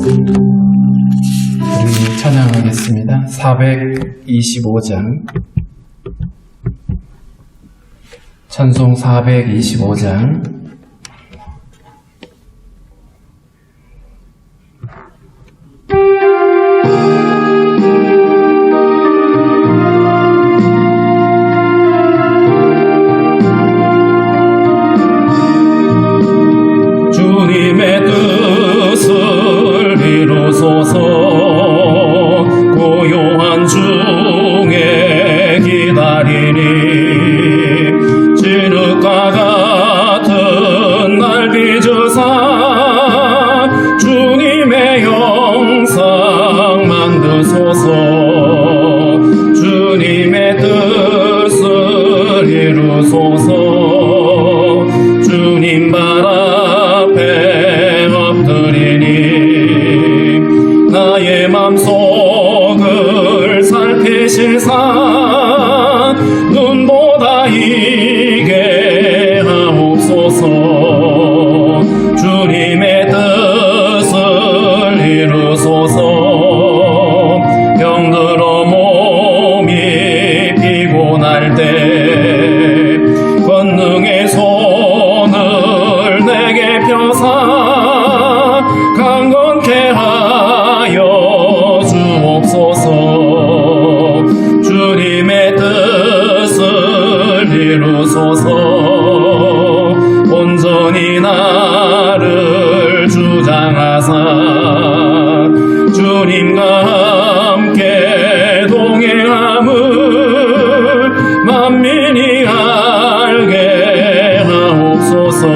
우리 찬양하겠습니다. 425장 찬송 425장 주님의 뜻을 이루소서. 고요한 중에 기다리니 진흙과 같은 날 빚으사 주님의 영상 만드소서. 주님의 뜻을 이루소서. 주님 발 앞에 엎드리니 나의 맘속을 살피시사 눈보다 이게 하옵소서. 주님의 뜻을 이루소서. 병들어 몸이 피곤할 때 권능의 손을 내게 펴사 강건케 하여 주옵소서. 주님의 뜻을 이루소서. 온전히 나를 주장하사 주님과 함께 동행함을 만민이 알게 하옵소서.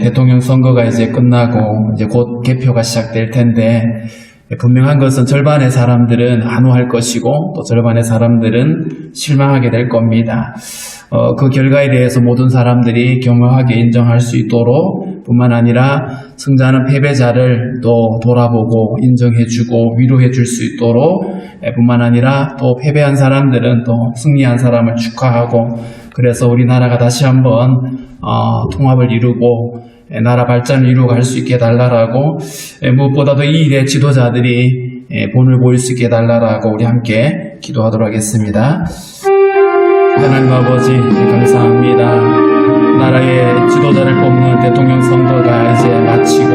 대통령 선거가 이제 끝나고 이제 곧 개표가 시작될 텐데 분명한 것은 절반의 사람들은 환호할 것이고 또 절반의 사람들은 실망하게 될 겁니다. 그 결과에 대해서 모든 사람들이 겸허하게 인정할 수 있도록 뿐만 아니라 승자는 패배자를 또 돌아보고 인정해주고 위로해 줄 수 있도록 뿐만 아니라 또 패배한 사람들은 또 승리한 사람을 축하하고 그래서 우리나라가 다시 한번 통합을 이루고 나라 발전을 이루어갈 수 있게 해달라고 무엇보다도 이 일의 지도자들이 본을 보일 수 있게 해달라고 우리 함께 기도하도록 하겠습니다. 하나님 아버지 감사합니다. 나라의 지도자를 뽑는 대통령 선거가 이제 마치고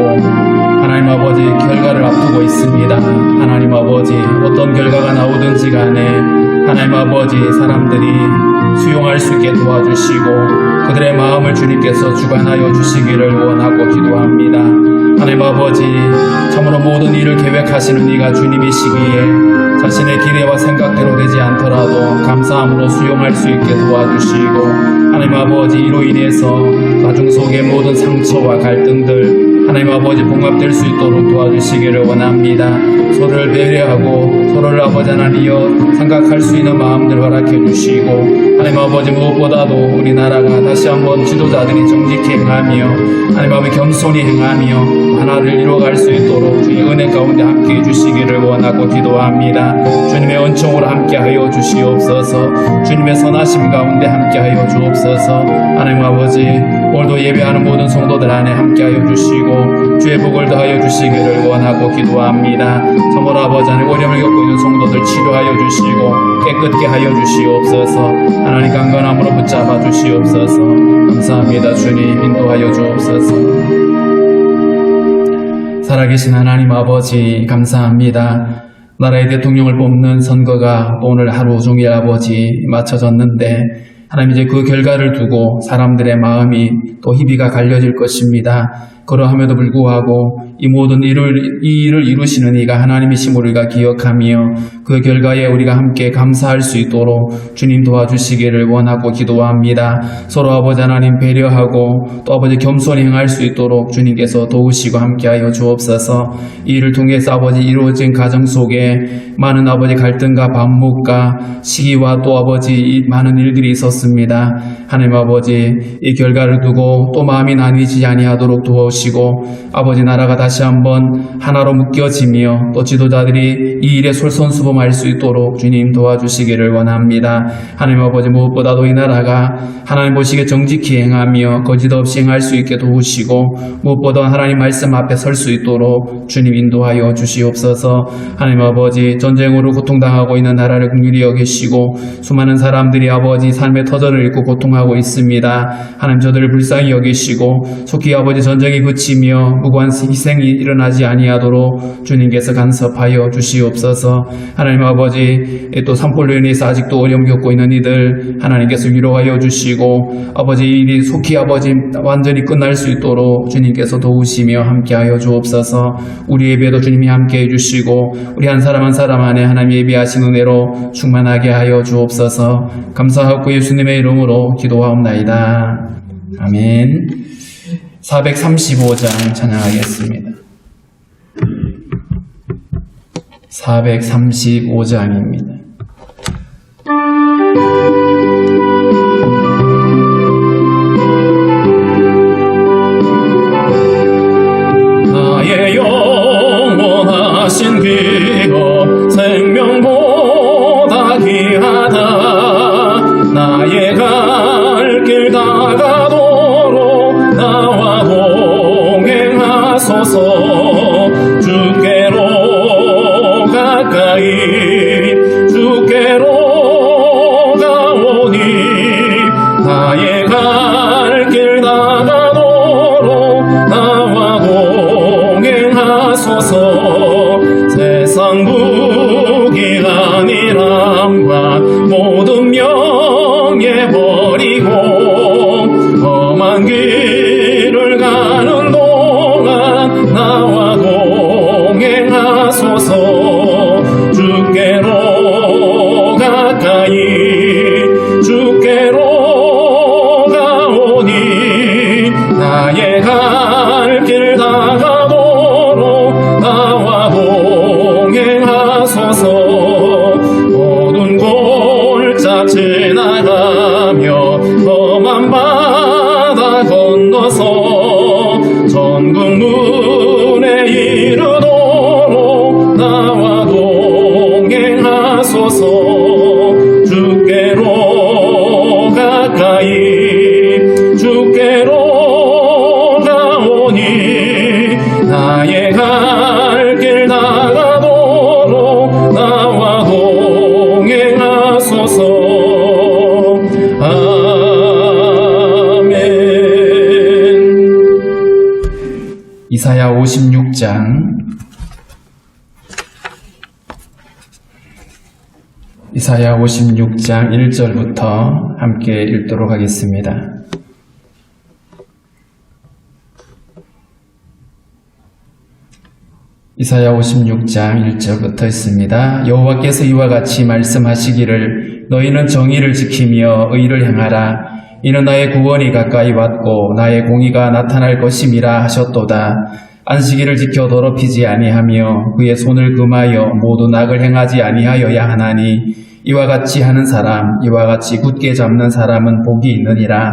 하나님 아버지 결과를 앞두고 있습니다. 하나님 아버지 어떤 결과가 나오든지 간에 하나님 아버지 사람들이 수용할 수 있게 도와주시고 그들의 마음을 주님께서 주관하여 주시기를 원하고 기도합니다. 하나님 아버지 참으로 모든 일을 계획하시는 이가 주님이시기에 자신의 기대와 생각대로 되지 않더라도 감사함으로 수용할 수 있게 도와주시고 하나님 아버지 이로 인해서 가정 속의 모든 상처와 갈등들 하나님 아버지 봉합될 수 있도록 도와주시기를 원합니다. 서로를 배려하고 서로를 아버지 하나님이여 생각할 수 있는 마음들 허락해 주시고 하나님 아버지 무엇보다도 우리나라가 다시 한번 지도자들이 정직히 행하며 하나님 아버지 겸손히 행하며 하나를 이루어갈 수 있도록 주의 은혜 가운데 함께해 주시기를 원하고 기도합니다. 주님의 은총으로 함께하여 주시옵소서. 주님의 선하심 가운데 함께하여 주옵소서. 하나님 아버지 오늘도 예배하는 모든 성도들 안에 함께하여 주시고 주의 복을 더하여 주시기를 원하고 기도합니다. 참으로 아버지 하나님 어려움을 겪고 있는 성도들 치료하여 주시고 깨끗게 하여 주시옵소서. 하나님 강건함으로 붙잡아 주시옵소서. 감사합니다. 주님 인도하여 주옵소서. 살아계신 하나님 아버지 감사합니다. 나라의 대통령을 뽑는 선거가 오늘 하루 종일 아버지 마쳐졌는데 하나님 이제 그 결과를 두고 사람들의 마음이 또 희비가 갈려질 것입니다. 그러함에도 불구하고 이 모든 이 일을 이루시는 이가 하나님이심을 우리가 기억하며 그 결과에 우리가 함께 감사할 수 있도록 주님 도와주시기를 원하고 기도합니다. 서로 아버지 하나님 배려하고 또 아버지 겸손히 행할 수 있도록 주님께서 도우시고 함께하여 주옵소서. 이 일을 통해서 아버지 이루어진 가정 속에 많은 아버지 갈등과 반목과 시기와 또 아버지 많은 일들이 있었습니다. 하나님 아버지 이 결과를 두고 또 마음이 나뉘지 아니하도록 도와주시고 아버지 나라가 다시 한번 하나로 묶여지며 또 지도자들이 이 일에 솔선수범할 수 있도록 주님 도와주시기를 원합니다. 하나님 아버지, 무엇보다도 이 나라가 하나님 보시기에 정직히 행하며 거짓 없이 행할 수 있게 도우시고 무엇보다 하나님 말씀 앞에 설 수 있도록 주님 인도하여 주시옵소서. 하나님 아버지, 전쟁으로 고통당하고 있는 나라를 긍휼히 여기시고 수많은 사람들이 아버지 삶의 터전을 잃고 고통하고 있습니다. 하나님 저들을 불쌍히 여기시고 속히 아버지 전쟁이 그치며 무고한 희생이 일어나지 아니하도록 주님께서 간섭하여 주시옵소서. 하나님 아버지, 또 산불로 인해서 아직도 어려움 겪고 있는 이들 하나님께서 위로하여 주시고 아버지 이 일이 속히 아버지 완전히 끝날 수 있도록 주님께서 도우시며 함께하여 주옵소서. 우리 예배도 주님이 함께해 주시고 우리 한 사람 한 사람 안에 하나님 예배하신 은혜로 충만하게 하여 주옵소서. 감사하고 예수님의 이름으로 기도하옵나이다. 아멘. 435장 찬양하겠습니다. 435장입니다. 나의 영원하신 기업 생명보다 귀하다. 나의 갈 길 다가도록 나와 동행하소서. 주께로 가까이 주께로 가오니 나의 갈 길 다가도록 나와 동행하소서. 세상 무기란이람과 모든 명예 버리고 험한 길을 가는 동안 나와 동행하소서. 주께로 가까이 주께로 가오니 나의 갈 길 다가도록 나와 동행하소서. 모든 골짜 지나가며 험한 바다 건너서 전국 문에 이르도록 나와 동행하소서. 주께로 가까이 주께로 가오니 나의 갈 길 다가도록 나와 동행하소서. 아멘. 이사야 56장 이사야 56장 1절부터 함께 읽도록 하겠습니다. 이사야 56장 1절부터 있습니다. 여호와께서 이와 같이 말씀하시기를 너희는 정의를 지키며 의를 행하라. 이는 나의 구원이 가까이 왔고 나의 공의가 나타날 것임이라 하셨도다. 안식일을 지켜 더럽히지 아니하며 그의 손을 금하여 모두 낙을 행하지 아니하여야 하나니 이와 같이 하는 사람 이와 같이 굳게 잡는 사람은 복이 있느니라.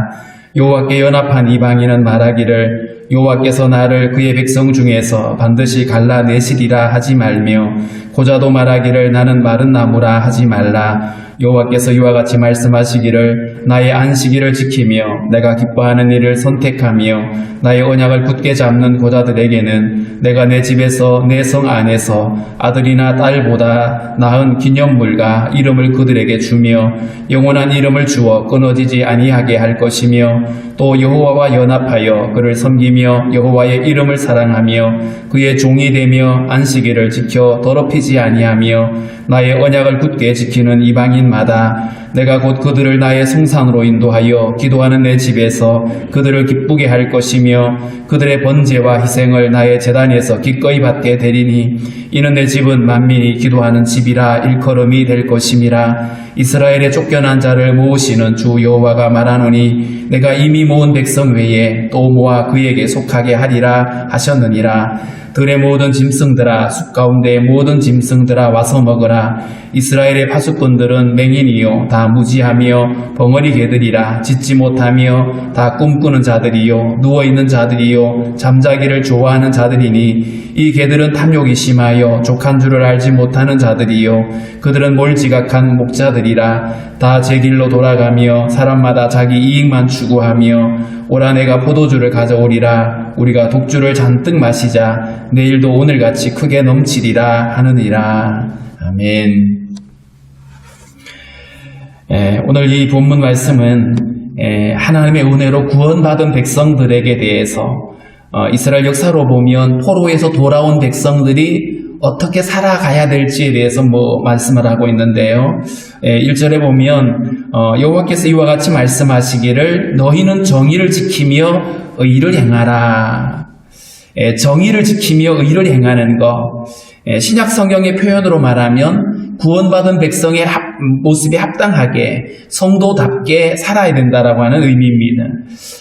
여호와께 연합한 이방인은 말하기를 여호와께서 나를 그의 백성 중에서 반드시 갈라내시리라 하지 말며 고자도 말하기를 나는 마른 나무라 하지 말라. 여호와께서 이와 같이 말씀하시기를 나의 안식일을 지키며 내가 기뻐하는 일을 선택하며 나의 언약을 굳게 잡는 고자들에게는 내가 내 집에서 내 성 안에서 아들이나 딸보다 나은 기념물과 이름을 그들에게 주며 영원한 이름을 주어 끊어지지 아니하게 할 것이며 또 여호와와 연합하여 그를 섬기며 여호와의 이름을 사랑하며 그의 종이 되며 안식일을 지켜 더럽히지 아니하며 나의 언약을 굳게 지키는 이방인마다 내가 곧 그들을 나의 성산으로 인도하여 기도하는 내 집에서 그들을 기쁘게 할 것이며 그들의 번제와 희생을 나의 제단에서 기꺼이 받게 되리니 이는 내 집은 만민이 기도하는 집이라 일컬음이 될 것임이라. 이스라엘의 쫓겨난 자를 모으시는 주 여호와가 말하노니 내가 이미 모은 백성 외에 또 모아 그에게 속하게 하리라 하셨느니라. 들의 모든 짐승들아 숲 가운데 모든 짐승들아 와서 먹으라. 이스라엘의 파수꾼들은 맹인이요 다 다 무지하며 벙어리 개들이라. 짖지 못하며 다 꿈꾸는 자들이요 누워있는 자들이요 잠자기를 좋아하는 자들이니 이 개들은 탐욕이 심하여 족한 줄을 알지 못하는 자들이요 그들은 몰지각한 목자들이라. 다 제 길로 돌아가며 사람마다 자기 이익만 추구하며 오라 내가 포도주를 가져오리라. 우리가 독주를 잔뜩 마시자. 내일도 오늘같이 크게 넘치리라 하느니라. 아멘. 오늘 이 본문 말씀은 하나님의 은혜로 구원받은 백성들에게 대해서 이스라엘 역사로 보면 포로에서 돌아온 백성들이 어떻게 살아가야 될지에 대해서 말씀을 하고 있는데요. 1절에 보면 여호와께서 이와 같이 말씀하시기를 너희는 정의를 지키며 의를 행하라. 정의를 지키며 의를 행하는 것. 신약 성경의 표현으로 말하면 구원받은 백성의 모습에 합당하게 성도답게 살아야 된다라고 하는 의미입니다.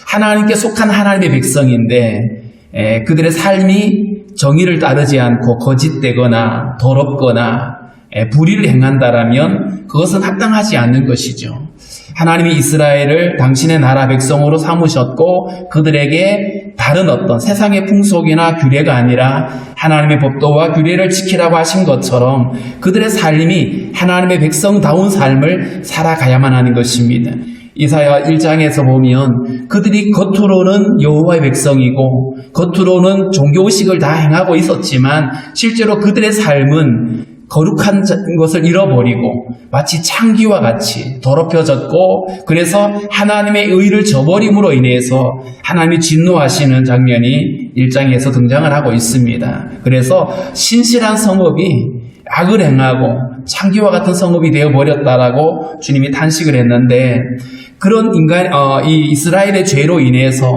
하나님께 속한 하나님의 백성인데 그들의 삶이 정의를 따르지 않고 거짓되거나 더럽거나 불의를 행한다라면 그것은 합당하지 않는 것이죠. 하나님이 이스라엘을 당신의 나라 백성으로 삼으셨고 그들에게 다른 어떤 세상의 풍속이나 규례가 아니라 하나님의 법도와 규례를 지키라고 하신 것처럼 그들의 삶이 하나님의 백성다운 삶을 살아가야만 하는 것입니다. 이사야 1장에서 보면 그들이 겉으로는 여호와의 백성이고 겉으로는 종교의식을 다 행하고 있었지만 실제로 그들의 삶은 거룩한 것을 잃어버리고 마치 창기와 같이 더럽혀졌고 그래서 하나님의 의를 저버림으로 인해서 하나님이 진노하시는 장면이 1장에서 등장을 하고 있습니다. 그래서 신실한 성읍이 악을 행하고 창기와 같은 성읍이 되어버렸다라고 주님이 탄식을 했는데 그런 이 이스라엘의 죄로 인해서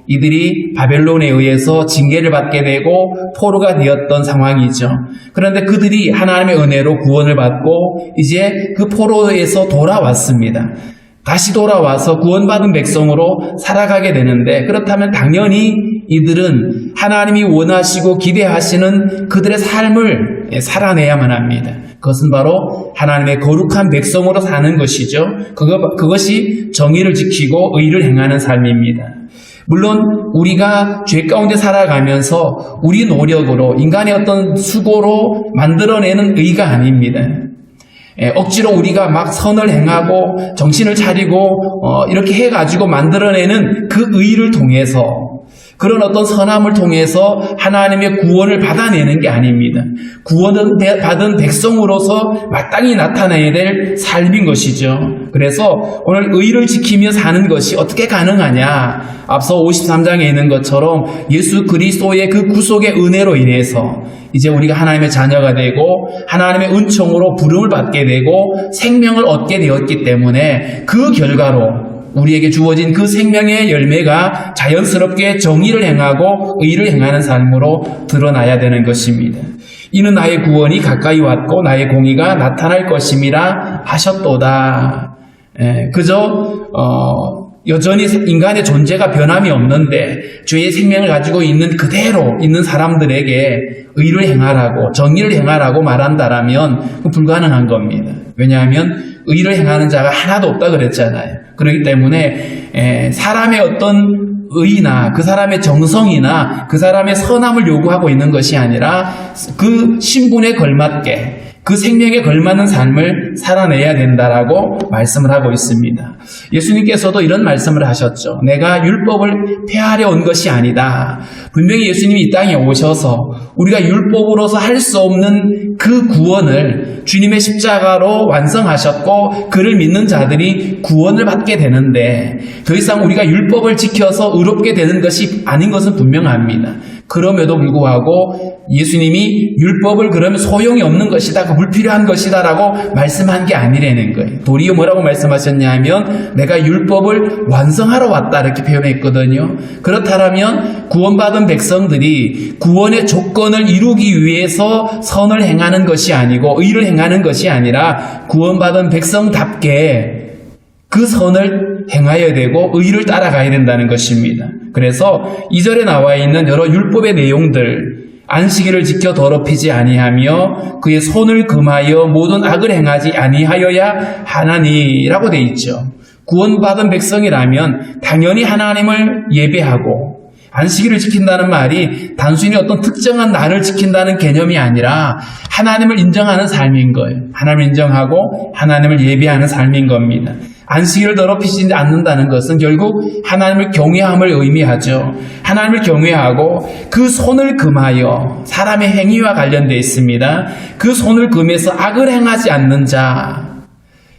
이들이 바벨론에 의해서 징계를 받게 되고 포로가 되었던 상황이죠. 그런데 그들이 하나님의 은혜로 구원을 받고 이제 그 포로에서 돌아왔습니다. 다시 돌아와서 구원받은 백성으로 살아가게 되는데 그렇다면 당연히 이들은 하나님이 원하시고 기대하시는 그들의 삶을 살아내야만 합니다. 그것은 바로 하나님의 거룩한 백성으로 사는 것이죠. 그것이 정의를 지키고 의를 행하는 삶입니다. 물론 우리가 죄 가운데 살아가면서 우리 노력으로 인간의 어떤 수고로 만들어내는 의가 아닙니다. 억지로 우리가 막 선을 행하고 정신을 차리고 이렇게 해가지고 만들어내는 그 의를 통해서 그런 어떤 선함을 통해서 하나님의 구원을 받아내는 게 아닙니다. 구원을 받은 백성으로서 마땅히 나타내야 될 삶인 것이죠. 그래서 오늘 의를 지키며 사는 것이 어떻게 가능하냐? 앞서 53장에 있는 것처럼 예수 그리스도의 그 구속의 은혜로 인해서 이제 우리가 하나님의 자녀가 되고 하나님의 은총으로 부름을 받게 되고 생명을 얻게 되었기 때문에 그 결과로 우리에게 주어진 그 생명의 열매가 자연스럽게 정의를 행하고 의를 행하는 삶으로 드러나야 되는 것입니다. 이는 나의 구원이 가까이 왔고 나의 공의가 나타날 것임이라 하셨도다. 그저 여전히 인간의 존재가 변함이 없는데 죄의 생명을 가지고 있는 그대로 있는 사람들에게 의를 행하라고 정의를 행하라고 말한다라면 불가능한 겁니다. 왜냐하면 의를 행하는 자가 하나도 없다 그랬잖아요. 그렇기 때문에 사람의 어떤 의나 그 사람의 정성이나 그 사람의 선함을 요구하고 있는 것이 아니라 그 신분에 걸맞게 그 생명에 걸맞는 삶을 살아내야 된다라고 말씀을 하고 있습니다. 예수님께서도 이런 말씀을 하셨죠. 내가 율법을 폐하려 온 것이 아니다. 분명히 예수님이 이 땅에 오셔서 우리가 율법으로서 할 수 없는 그 구원을 주님의 십자가로 완성하셨고 그를 믿는 자들이 구원을 받게 되는데 더 이상 우리가 율법을 지켜서 의롭게 되는 것이 아닌 것은 분명합니다. 그럼에도 불구하고 예수님이 율법을 그러면 소용이 없는 것이다, 불필요한 것이다 라고 말씀한 게 아니라는 거예요. 도리어 뭐라고 말씀하셨냐면 내가 율법을 완성하러 왔다 이렇게 표현했거든요. 그렇다면 구원받은 백성들이 구원의 조건을 이루기 위해서 선을 행하는 것이 아니고 의를 행하는 것이 아니라 구원받은 백성답게 그 선을 행하여야 되고 의를 따라가야 된다는 것입니다. 그래서 2절에 나와 있는 여러 율법의 내용들 안식일을 지켜 더럽히지 아니하며 그의 손을 금하여 모든 악을 행하지 아니하여야 하나니라고 돼 있죠. 구원받은 백성이라면 당연히 하나님을 예배하고 안식일을 지킨다는 말이 단순히 어떤 특정한 날을 지킨다는 개념이 아니라 하나님을 인정하는 삶인 거예요. 하나님을 인정하고 하나님을 예배하는 삶인 겁니다. 안식일을 더럽히지 않는다는 것은 결국 하나님을 경외함을 의미하죠. 하나님을 경외하고 그 손을 금하여 사람의 행위와 관련되어 있습니다. 그 손을 금해서 악을 행하지 않는 자,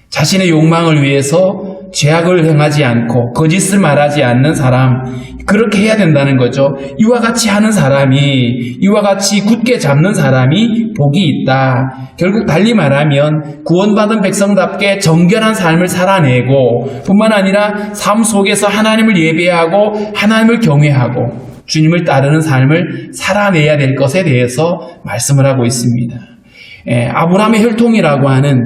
자신의 욕망을 위해서 죄악을 행하지 않고 거짓을 말하지 않는 사람, 그렇게 해야 된다는 거죠. 이와 같이 하는 사람이, 이와 같이 굳게 잡는 사람이 복이 있다. 결국 달리 말하면 구원받은 백성답게 정결한 삶을 살아내고 뿐만 아니라 삶 속에서 하나님을 예배하고 하나님을 경외하고 주님을 따르는 삶을 살아내야 될 것에 대해서 말씀을 하고 있습니다. 아브라함의 혈통이라고 하는,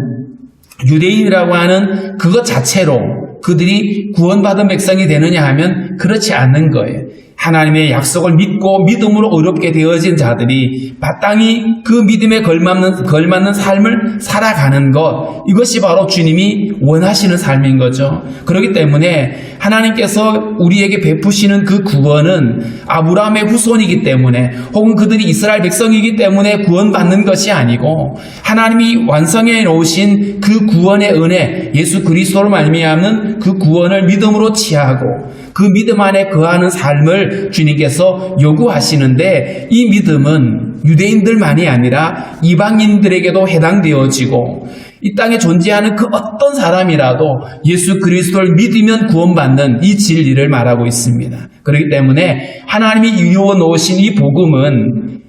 유대인이라고 하는 그것 자체로 그들이 구원받은 백성이 되느냐 하면 그렇지 않는 거예요. 하나님의 약속을 믿고 믿음으로 의롭게 되어진 자들이 마땅히 그 믿음에 걸맞는 삶을 살아가는 것, 이것이 바로 주님이 원하시는 삶인 거죠. 그렇기 때문에 하나님께서 우리에게 베푸시는 그 구원은 아브라함의 후손이기 때문에, 혹은 그들이 이스라엘 백성이기 때문에 구원받는 것이 아니고 하나님이 완성해 놓으신 그 구원의 은혜, 예수 그리스도로 말미암는 그 구원을 믿음으로 취하고 그 믿음 안에 거하는 삶을 주님께서 요구하시는데, 이 믿음은 유대인들만이 아니라 이방인들에게도 해당되어지고 이 땅에 존재하는 그 어떤 사람이라도 예수 그리스도를 믿으면 구원받는 이 진리를 말하고 있습니다. 그렇기 때문에 하나님이 이루어 놓으신 이 복음은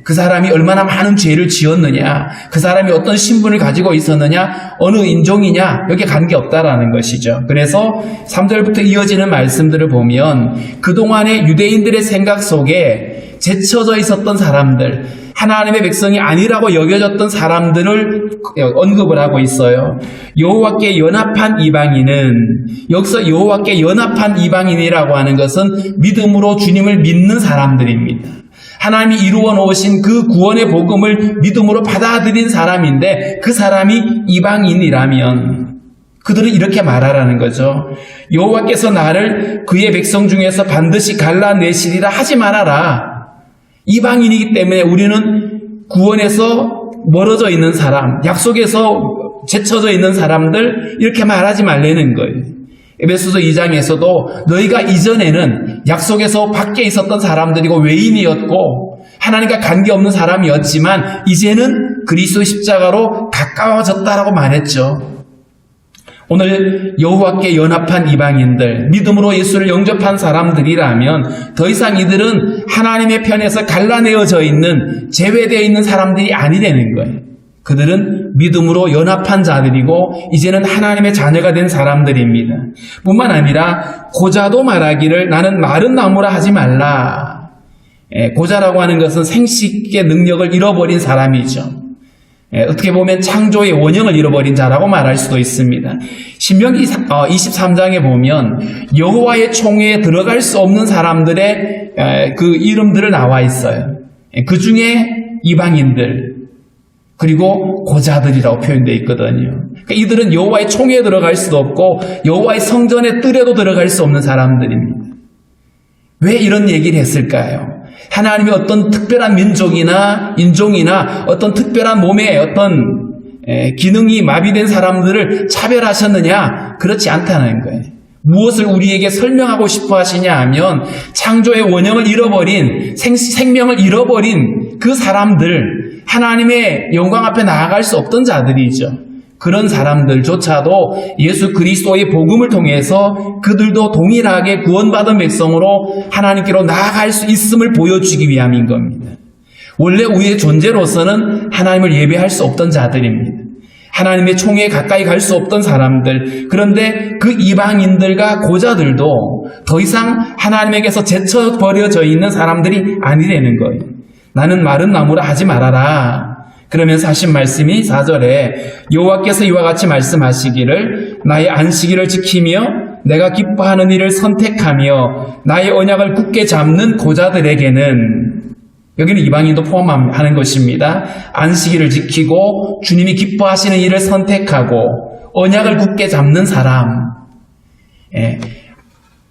그 사람이 얼마나 많은 죄를 지었느냐, 그 사람이 어떤 신분을 가지고 있었느냐, 어느 인종이냐, 여기에 관계없다라는 것이죠. 그래서 3절부터 이어지는 말씀들을 보면 그동안의 유대인들의 생각 속에 제쳐져 있었던 사람들, 하나님의 백성이 아니라고 여겨졌던 사람들을 언급을 하고 있어요. 여호와께 연합한 이방인은, 여기서 여호와께 연합한 이방인이라고 하는 것은 믿음으로 주님을 믿는 사람들입니다. 하나님이 이루어 놓으신 그 구원의 복음을 믿음으로 받아들인 사람인데, 그 사람이 이방인이라면 그들은 이렇게 말하라는 거죠. 여호와께서 나를 그의 백성 중에서 반드시 갈라내시리라 하지 말아라. 이방인이기 때문에 우리는 구원에서 멀어져 있는 사람, 약속에서 제쳐져 있는 사람들, 이렇게 말하지 말라는 거예요. 에베소서 2장에서도 너희가 이전에는 약속에서 밖에 있었던 사람들이고 외인이었고 하나님과 관계없는 사람이었지만 이제는 그리스도 십자가로 가까워졌다라고 말했죠. 오늘 여호와께 연합한 이방인들, 믿음으로 예수를 영접한 사람들이라면 더 이상 이들은 하나님의 편에서 갈라내어져 있는, 제외되어 있는 사람들이 아니라는 거예요. 그들은 믿음으로 연합한 자들이고 이제는 하나님의 자녀가 된 사람들입니다. 뿐만 아니라 고자도 말하기를 나는 마른 나무라 하지 말라. 고자라고 하는 것은 생식의 능력을 잃어버린 사람이죠. 어떻게 보면 창조의 원형을 잃어버린 자라고 말할 수도 있습니다. 신명기 23장에 보면 여호와의 총회에 들어갈 수 없는 사람들의 그 이름들을 나와 있어요. 그 중에 이방인들, 그리고 고자들이라고 표현되어 있거든요. 그러니까 이들은 여호와의 총회에 들어갈 수도 없고 여호와의 성전의 뜰에도 들어갈 수 없는 사람들입니다. 왜 이런 얘기를 했을까요? 하나님이 어떤 특별한 민족이나 인종이나 어떤 특별한 몸에 어떤 기능이 마비된 사람들을 차별하셨느냐? 그렇지 않다는 거예요. 무엇을 우리에게 설명하고 싶어 하시냐 하면 창조의 원형을 잃어버린, 생명을 잃어버린 그 사람들, 하나님의 영광 앞에 나아갈 수 없던 자들이죠. 그런 사람들조차도 예수 그리스도의 복음을 통해서 그들도 동일하게 구원받은 백성으로 하나님께로 나아갈 수 있음을 보여주기 위함인 겁니다. 원래 우리의 존재로서는 하나님을 예배할 수 없던 자들입니다. 하나님의 총회에 가까이 갈 수 없던 사람들, 그런데 그 이방인들과 고자들도 더 이상 하나님에게서 제쳐버려져 있는 사람들이 아니라는 거예요. 나는 마른 나무라 하지 말아라. 그러면서 하신 말씀이 4절에 여호와께서 이와 같이 말씀하시기를 나의 안식일을 지키며 내가 기뻐하는 일을 선택하며 나의 언약을 굳게 잡는 고자들에게는, 여기는 이방인도 포함하는 것입니다. 안식일을 지키고 주님이 기뻐하시는 일을 선택하고 언약을 굳게 잡는 사람,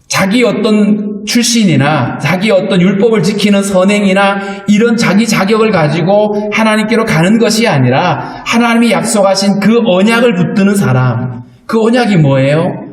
자기 어떤 출신이나 자기 어떤 율법을 지키는 선행이나 이런 자기 자격을 가지고 하나님께로 가는 것이 아니라 하나님이 약속하신 그 언약을 붙드는 사람, 그 언약이 뭐예요?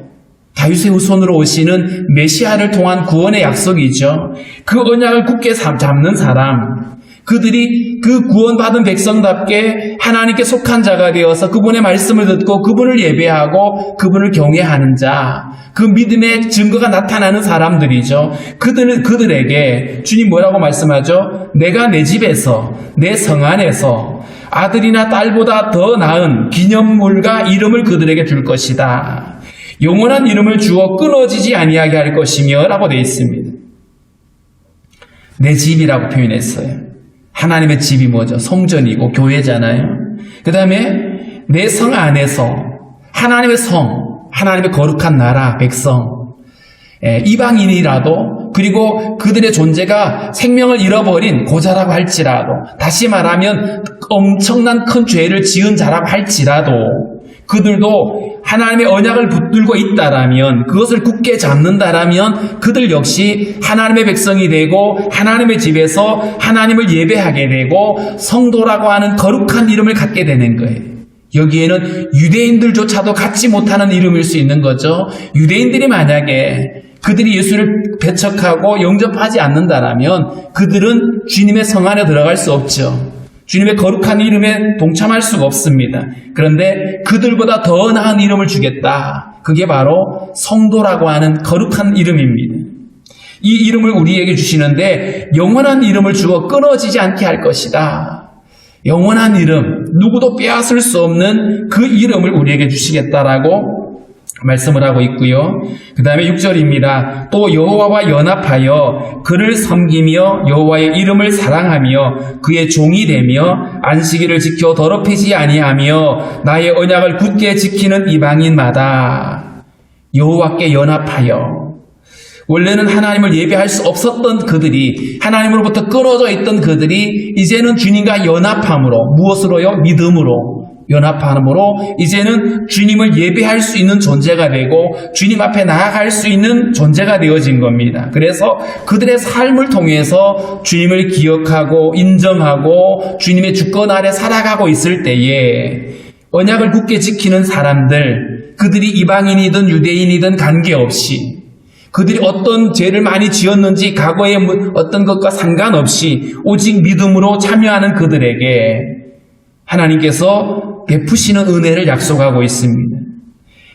다윗의 후손으로 오시는 메시아를 통한 구원의 약속이죠. 그 언약을 굳게 잡는 사람, 그들이 그 구원받은 백성답게 하나님께 속한 자가 되어서 그분의 말씀을 듣고 그분을 예배하고 그분을 경외하는 자, 그 믿음의 증거가 나타나는 사람들이죠. 그들에게 주님 뭐라고 말씀하죠? 내가 내 집에서, 내 성 안에서 아들이나 딸보다 더 나은 기념물과 이름을 그들에게 줄 것이다. 영원한 이름을 주어 끊어지지 아니하게 할 것이며 라고 되어 있습니다. 내 집이라고 표현했어요. 하나님의 집이 뭐죠? 성전이고 교회잖아요. 그 다음에 내 성 안에서 하나님의 성, 하나님의 거룩한 나라, 백성, 이방인이라도 그리고 그들의 존재가 생명을 잃어버린 고자라고 할지라도, 다시 말하면 엄청난 큰 죄를 지은 자라고 할지라도 그들도 하나님의 언약을 붙들고 있다라면, 그것을 굳게 잡는다라면 그들 역시 하나님의 백성이 되고 하나님의 집에서 하나님을 예배하게 되고 성도라고 하는 거룩한 이름을 갖게 되는 거예요. 여기에는 유대인들조차도 갖지 못하는 이름일 수 있는 거죠. 유대인들이 만약에 그들이 예수를 배척하고 영접하지 않는다라면 그들은 주님의 성 안에 들어갈 수 없죠. 주님의 거룩한 이름에 동참할 수가 없습니다. 그런데 그들보다 더 나은 이름을 주겠다. 그게 바로 성도라고 하는 거룩한 이름입니다. 이 이름을 우리에게 주시는데 영원한 이름을 주어 끊어지지 않게 할 것이다. 영원한 이름, 누구도 빼앗을 수 없는 그 이름을 우리에게 주시겠다라고 말씀을 하고 있고요. 그 다음에 6절입니다. 또 여호와와 연합하여 그를 섬기며 여호와의 이름을 사랑하며 그의 종이 되며 안식일을 지켜 더럽히지 아니하며 나의 언약을 굳게 지키는 이방인마다 여호와께 연합하여, 원래는 하나님을 예배할 수 없었던 그들이, 하나님으로부터 끊어져 있던 그들이 이제는 주님과 연합함으로, 무엇으로요? 믿음으로 연합함으로 이제는 주님을 예배할 수 있는 존재가 되고 주님 앞에 나아갈 수 있는 존재가 되어진 겁니다. 그래서 그들의 삶을 통해서 주님을 기억하고 인정하고 주님의 주권 아래 살아가고 있을 때에 언약을 굳게 지키는 사람들, 그들이 이방인이든 유대인이든 관계없이, 그들이 어떤 죄를 많이 지었는지 과거의 어떤 것과 상관없이 오직 믿음으로 참여하는 그들에게 하나님께서 베푸시는 은혜를 약속하고 있습니다.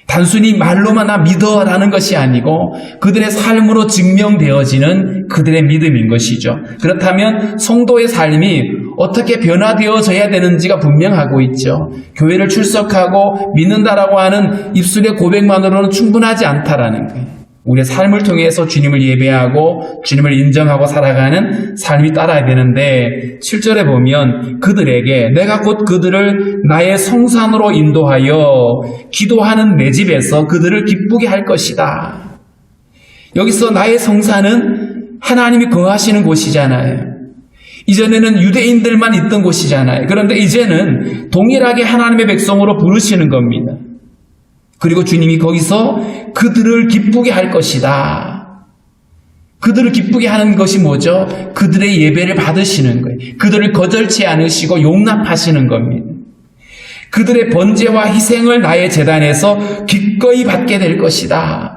단순히 말로만 나 믿어라는 것이 아니고 그들의 삶으로 증명되어지는 그들의 믿음인 것이죠. 그렇다면 성도의 삶이 어떻게 변화되어져야 되는지가 분명하고 있죠. 교회를 출석하고 믿는다라고 하는 입술의 고백만으로는 충분하지 않다라는 거예요. 우리의 삶을 통해서 주님을 예배하고 주님을 인정하고 살아가는 삶이 따라야 되는데 7절에 보면 그들에게 내가 곧 그들을 나의 성산으로 인도하여 기도하는 내 집에서 그들을 기쁘게 할 것이다. 여기서 나의 성산은 하나님이 거하시는 곳이잖아요. 이전에는 유대인들만 있던 곳이잖아요. 그런데 이제는 동일하게 하나님의 백성으로 부르시는 겁니다. 그리고 주님이 거기서 그들을 기쁘게 할 것이다. 그들을 기쁘게 하는 것이 뭐죠? 그들의 예배를 받으시는 거예요. 그들을 거절치 않으시고 용납하시는 겁니다. 그들의 번제와 희생을 나의 제단에서 기꺼이 받게 될 것이다.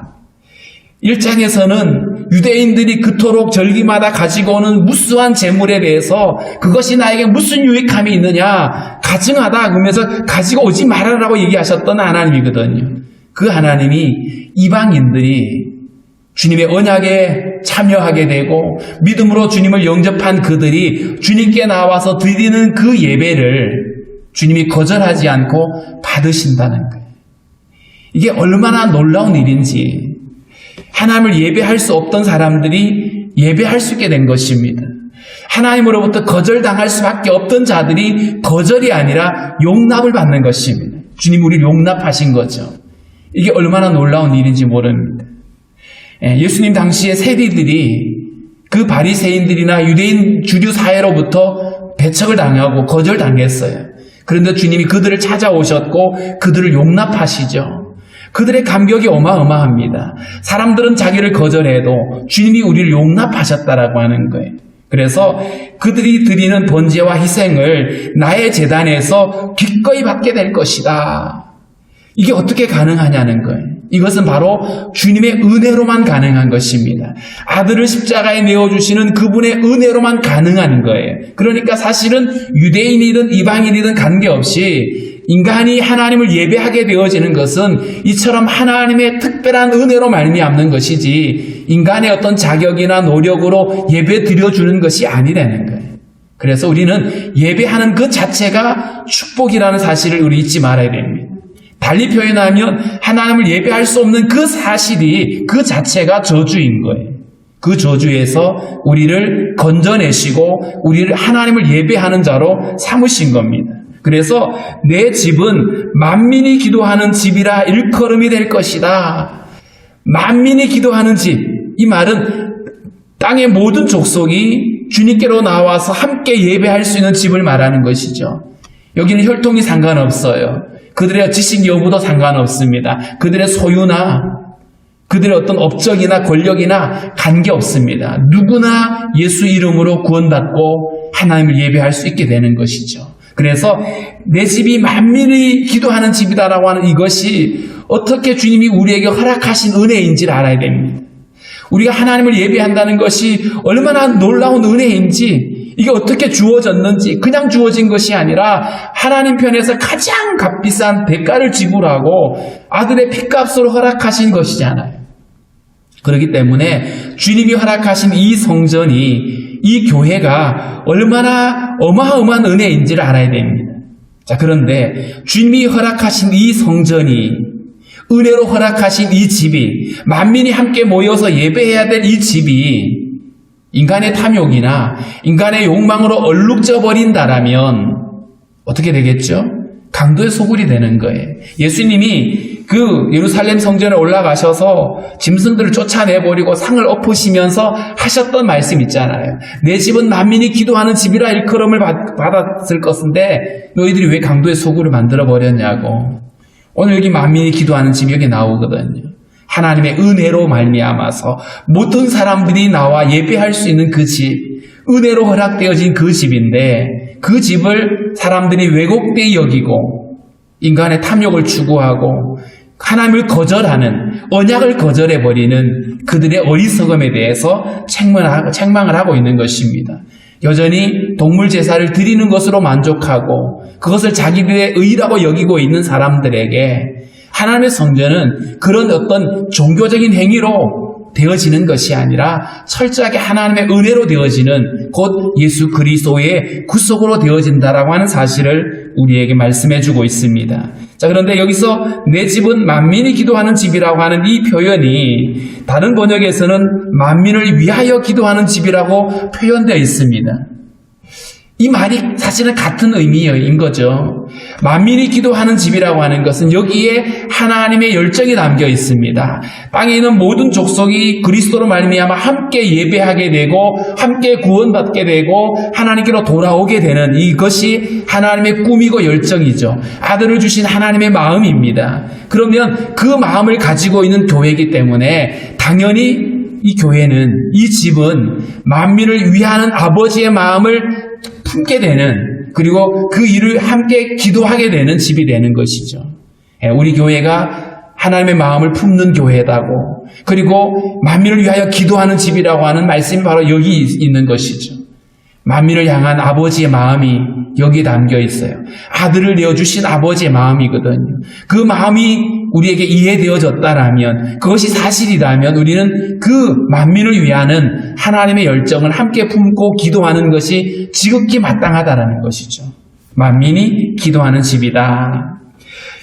1장에서는 유대인들이 그토록 절기마다 가지고 오는 무수한 제물에 대해서 그것이 나에게 무슨 유익함이 있느냐, 가증하다 그러면서 가지고 오지 말아라고 얘기하셨던 하나님이거든요. 그 하나님이 이방인들이 주님의 언약에 참여하게 되고 믿음으로 주님을 영접한 그들이 주님께 나와서 드리는 그 예배를 주님이 거절하지 않고 받으신다는 거예요. 이게 얼마나 놀라운 일인지, 하나님을 예배할 수 없던 사람들이 예배할 수 있게 된 것입니다. 하나님으로부터 거절당할 수밖에 없던 자들이 거절이 아니라 용납을 받는 것입니다. 주님이 우리를 용납하신 거죠. 이게 얼마나 놀라운 일인지 모릅니다. 예수님 당시의 세리들이 그 바리새인들이나 유대인 주류 사회로부터 배척을 당하고 거절당했어요. 그런데 주님이 그들을 찾아오셨고 그들을 용납하시죠. 그들의 감격이 어마어마합니다. 사람들은 자기를 거절해도 주님이 우리를 용납하셨다라고 하는 거예요. 그래서 그들이 드리는 번제와 희생을 나의 제단에서 기꺼이 받게 될 것이다. 이게 어떻게 가능하냐는 거예요. 이것은 바로 주님의 은혜로만 가능한 것입니다. 아들을 십자가에 내어주시는 그분의 은혜로만 가능한 거예요. 그러니까 사실은 유대인이든 이방인이든 관계없이 인간이 하나님을 예배하게 되어지는 것은 이처럼 하나님의 특별한 은혜로 말미암는 것이지 인간의 어떤 자격이나 노력으로 예배 드려주는 것이 아니라는 거예요. 그래서 우리는 예배하는 그 자체가 축복이라는 사실을 우리 잊지 말아야 됩니다. 달리 표현하면 하나님을 예배할 수 없는 그 사실이 그 자체가 저주인 거예요. 그 저주에서 우리를 건져내시고 우리를 하나님을 예배하는 자로 삼으신 겁니다. 그래서 내 집은 만민이 기도하는 집이라 일컬음이 될 것이다. 만민이 기도하는 집. 이 말은 땅의 모든 족속이 주님께로 나와서 함께 예배할 수 있는 집을 말하는 것이죠. 여기는 혈통이 상관없어요. 그들의 지식 여부도 상관없습니다. 그들의 소유나 그들의 어떤 업적이나 권력이나 관계없습니다. 누구나 예수 이름으로 구원받고 하나님을 예배할 수 있게 되는 것이죠. 그래서 내 집이 만민이 기도하는 집이다라고 하는 이것이 어떻게 주님이 우리에게 허락하신 은혜인지를 알아야 됩니다. 우리가 하나님을 예배한다는 것이 얼마나 놀라운 은혜인지, 이게 어떻게 주어졌는지, 그냥 주어진 것이 아니라 하나님 편에서 가장 값비싼 대가를 지불하고 아들의 피값으로 허락하신 것이잖아요. 그렇기 때문에 주님이 허락하신 이 성전이, 이 교회가 얼마나 어마어마한 은혜인지를 알아야 됩니다. 자, 그런데 주님이 허락하신 이 성전이, 은혜로 허락하신 이 집이, 만민이 함께 모여서 예배해야 될 이 집이 인간의 탐욕이나 인간의 욕망으로 얼룩져 버린다라면 어떻게 되겠죠? 강도의 소굴이 되는 거예요. 예수님이 그 예루살렘 성전에 올라가셔서 짐승들을 쫓아내버리고 상을 엎으시면서 하셨던 말씀 있잖아요. 내 집은 만민이 기도하는 집이라 일컬음을 받았을 것인데 너희들이 왜 강도의 소굴을 만들어버렸냐고. 오늘 여기 만민이 기도하는 집이 여기 나오거든요. 하나님의 은혜로 말미암아서 모든 사람들이 나와 예배할 수 있는 그 집, 은혜로 허락되어진 그 집인데 그 집을 사람들이 왜곡되이 여기고 인간의 탐욕을 추구하고 하나님을 거절하는, 언약을 거절해버리는 그들의 어리석음에 대해서 책망을 하고 있는 것입니다. 여전히 동물 제사를 드리는 것으로 만족하고 그것을 자기들의 의라고 여기고 있는 사람들에게 하나님의 성전은 그런 어떤 종교적인 행위로 되어지는 것이 아니라 철저하게 하나님의 은혜로 되어지는, 곧 예수 그리스도의 구속으로 되어진다라고 하는 사실을 우리에게 말씀해 주고 있습니다. 자, 그런데 여기서 내 집은 만민이 기도하는 집이라고 하는 이 표현이 다른 번역에서는 만민을 위하여 기도하는 집이라고 표현되어 있습니다. 이 말이 사실은 같은 의미인 거죠. 만민이 기도하는 집이라고 하는 것은 여기에 하나님의 열정이 담겨 있습니다. 땅에 있는 모든 족속이 그리스도로 말미암아 함께 예배하게 되고 함께 구원받게 되고 하나님께로 돌아오게 되는 이것이 하나님의 꿈이고 열정이죠. 아들을 주신 하나님의 마음입니다. 그러면 그 마음을 가지고 있는 교회이기 때문에 당연히 이 교회는, 이 집은 만민을 위하는 아버지의 마음을 품게 되는, 그리고 그 일을 함께 기도하게 되는 집이 되는 것이죠. 우리 교회가 하나님의 마음을 품는 교회다고, 그리고 만민을 위하여 기도하는 집이라고 하는 말씀이 바로 여기 있는 것이죠. 만민을 향한 아버지의 마음이 여기에 담겨 있어요. 아들을 내어주신 아버지의 마음이거든요. 그 마음이 우리에게 이해되어졌다라면, 그것이 사실이라면 우리는 그 만민을 위하는 하나님의 열정을 함께 품고 기도하는 것이 지극히 마땅하다라는 것이죠. 만민이 기도하는 집이다.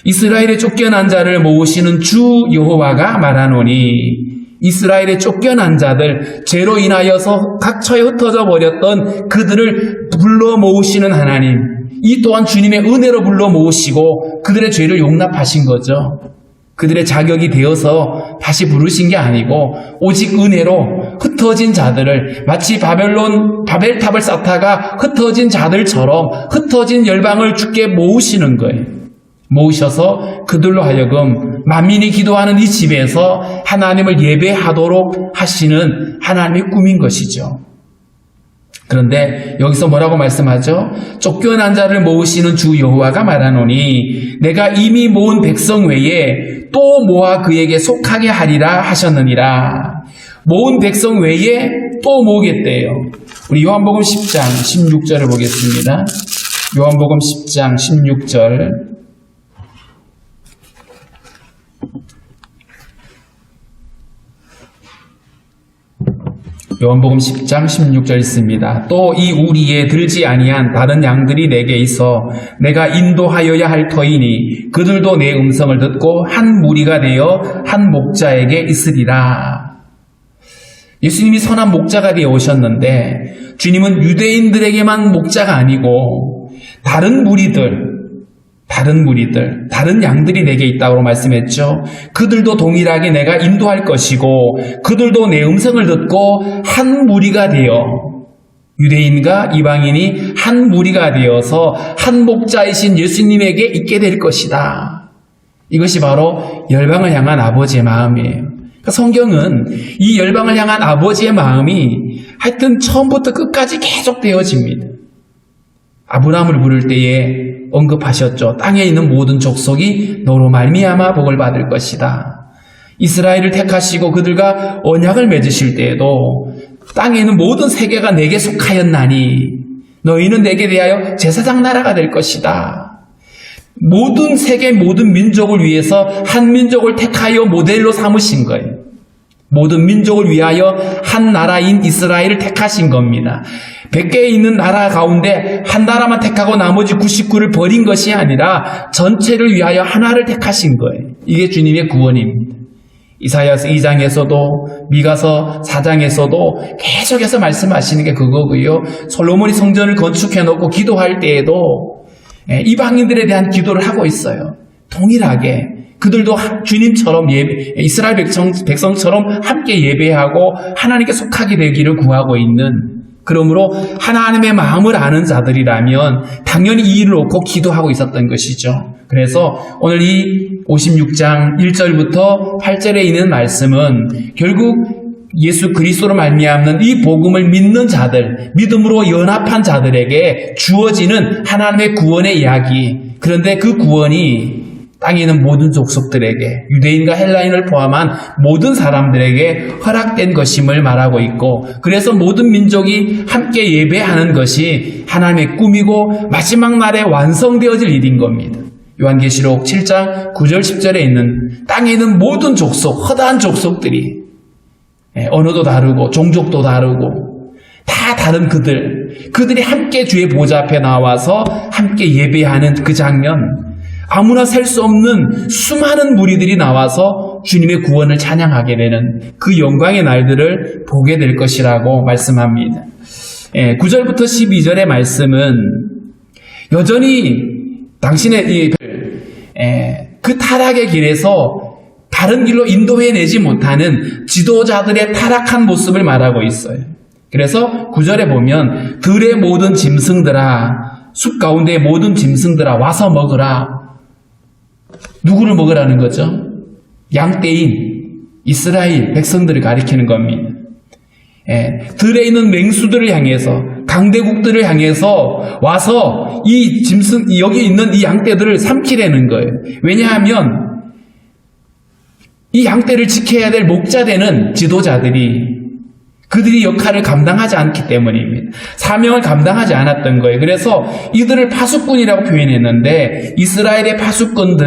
이스라엘의 쫓겨난 자를 모으시는 주 여호와가 말하노니, 이스라엘의 쫓겨난 자들, 죄로 인하여서 각처에 흩어져 버렸던 그들을 불러 모으시는 하나님, 이 또한 주님의 은혜로 불러 모으시고 그들의 죄를 용납하신 거죠. 그들의 자격이 되어서 다시 부르신 게 아니고 오직 은혜로 흩어진 자들을 마치 바벨탑을 쌓다가 흩어진 자들처럼 흩어진 열방을 주께 모으시는 거예요. 모으셔서 그들로 하여금 만민이 기도하는 이 집에서 하나님을 예배하도록 하시는 하나님의 꿈인 것이죠. 그런데 여기서 뭐라고 말씀하죠? 쫓겨난 자를 모으시는 주 여호와가 말하노니 내가 이미 모은 백성 외에 또 모아 그에게 속하게 하리라 하셨느니라. 모은 백성 외에 또 모으겠대요. 우리 요한복음 10장 16절을 보겠습니다. 요한복음 10장 16절. 요한복음 10장 16절 있습니다. 또 이 우리에 들지 아니한 다른 양들이 내게 있어 내가 인도하여야 할 터이니 그들도 내 음성을 듣고 한 무리가 되어 한 목자에게 있으리라. 예수님이 선한 목자가 되어 오셨는데 주님은 유대인들에게만 목자가 아니고 다른 무리들, 다른 양들이 내게 있다고 말씀했죠. 그들도 동일하게 내가 인도할 것이고 그들도 내 음성을 듣고 한 무리가 되어 유대인과 이방인이 한 무리가 되어서 한 목자이신 예수님에게 있게 될 것이다. 이것이 바로 열방을 향한 아버지의 마음이에요. 그러니까 성경은 이 열방을 향한 아버지의 마음이 하여튼 처음부터 끝까지 계속 되어집니다. 아브라함을 부를 때에 언급하셨죠. 땅에 있는 모든 족속이 너로 말미암아 복을 받을 것이다. 이스라엘을 택하시고 그들과 언약을 맺으실 때에도 땅에 있는 모든 세계가 내게 속하였나니 너희는 내게 대하여 제사장 나라가 될 것이다. 모든 세계 모든 민족을 위해서 한 민족을 택하여 모델로 삼으신 거예요. 모든 민족을 위하여 한 나라인 이스라엘을 택하신 겁니다. 100개에 있는 나라 가운데 한 나라만 택하고 나머지 99를 버린 것이 아니라 전체를 위하여 하나를 택하신 거예요. 이게 주님의 구원입니다. 이사야서 2장에서도 미가서 4장에서도 계속해서 말씀하시는 게 그거고요. 솔로몬이 성전을 건축해놓고 기도할 때에도 이방인들에 대한 기도를 하고 있어요. 동일하게 그들도 주님처럼 이스라엘 백성처럼 함께 예배하고 하나님께 속하게 되기를 구하고 있는, 그러므로 하나님의 마음을 아는 자들이라면 당연히 이 일을 놓고 기도하고 있었던 것이죠. 그래서 오늘 이 56장 1절부터 8절에 있는 말씀은 결국 예수 그리스도로 말미암는 이 복음을 믿는 자들, 믿음으로 연합한 자들에게 주어지는 하나님의 구원의 이야기. 그런데 그 구원이 땅에 있는 모든 족속들에게, 유대인과 헬라인을 포함한 모든 사람들에게 허락된 것임을 말하고 있고, 그래서 모든 민족이 함께 예배하는 것이 하나님의 꿈이고 마지막 날에 완성되어질 일인 겁니다. 요한계시록 7장 9절 10절에 있는 땅에 있는 모든 족속, 허다한 족속들이 언어도 다르고 종족도 다르고 다 다른 그들이 함께 주의 보좌 앞에 나와서 함께 예배하는 그 장면, 아무나 셀 수 없는 수많은 무리들이 나와서 주님의 구원을 찬양하게 되는 그 영광의 날들을 보게 될 것이라고 말씀합니다. 9절부터 12절의 말씀은 여전히 당신의 그 타락의 길에서 다른 길로 인도해내지 못하는 지도자들의 타락한 모습을 말하고 있어요. 그래서 9절에 보면 들의 모든 짐승들아, 숲 가운데의 모든 짐승들아 와서 먹으라. 누구를 먹으라는 거죠? 양떼인 이스라엘 백성들을 가리키는 겁니다. 들에 있는 맹수들을 향해서, 강대국들을 향해서 와서 이 짐승, 여기 있는 이 양떼들을 삼키려는 거예요. 왜냐하면 이 양떼를 지켜야 될 목자되는 지도자들이 그들이 역할을 감당하지 않기 때문입니다. 사명을 감당하지 않았던 거예요. 그래서 이들을 파수꾼이라고 표현했는데, 이스라엘의 파수꾼은